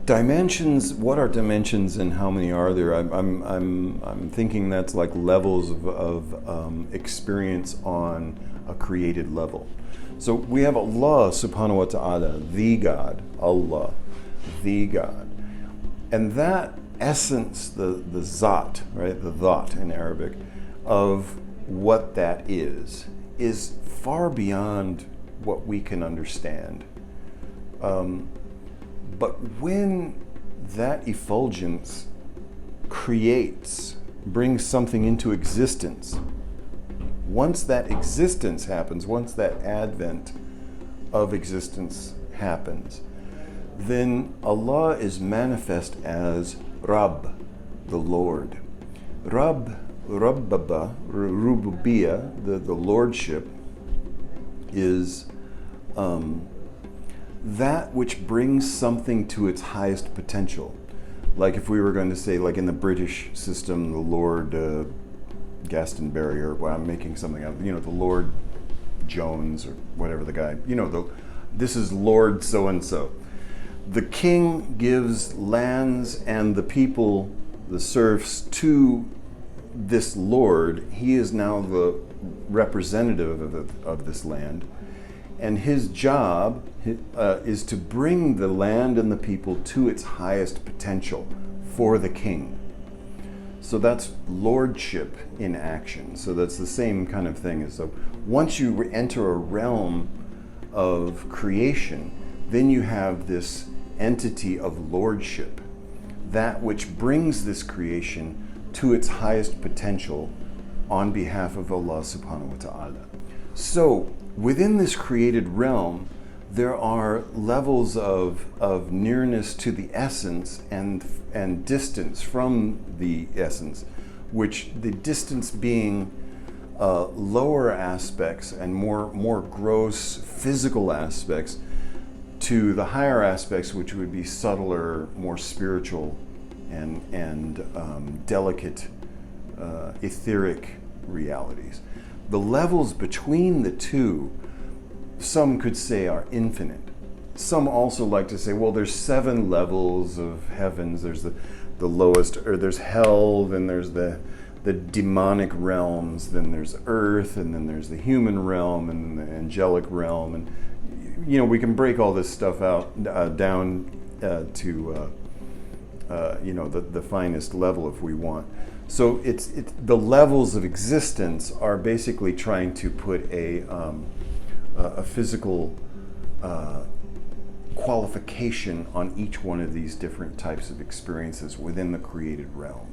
Dimensions. What are dimensions, and how many are there? I'm thinking that's like levels of experience on a created level. So we have Allah subhanahu wa ta'ala, the God, Allah, the God. And that essence, the zat, right, the dhat in Arabic, of what that is far beyond what we can understand. But when that effulgence brings something into existence, once that existence happens, once that advent of existence happens, then Allah is manifest as Rabb, the Lord. Rabb, Rabbaba, Rububiyya, the Lordship, is that which brings something to its highest potential. Like if we were going to say, like in the British system, the Lord Glastonbury, or well, I'm making something up, the Lord Jones, or whatever the guy, this is Lord so-and-so. The king gives lands and the people, the serfs, to this Lord. He is now the representative of this land. And his job is to bring the land and the people to its highest potential for the king. So that's lordship in action. So that's the same kind of thing. So once you enter a realm of creation, then you have this entity of lordship, that which brings this creation to its highest potential on behalf of Allah subhanahu wa ta'ala. So within this created realm, there are levels of nearness to the essence and distance from the essence, which the distance being lower aspects and more gross physical aspects to the higher aspects, which would be subtler, more spiritual and delicate, etheric realities. The levels between the two, some could say, are infinite. Some also like to say, well, there's 7 levels of heavens. There's the lowest, or there's hell, then there's the demonic realms, then there's earth, and then there's the human realm and the angelic realm. And we can break all this stuff out down to the finest level if we want. So it's the levels of existence are basically trying to put a physical qualification on each one of these different types of experiences within the created realm.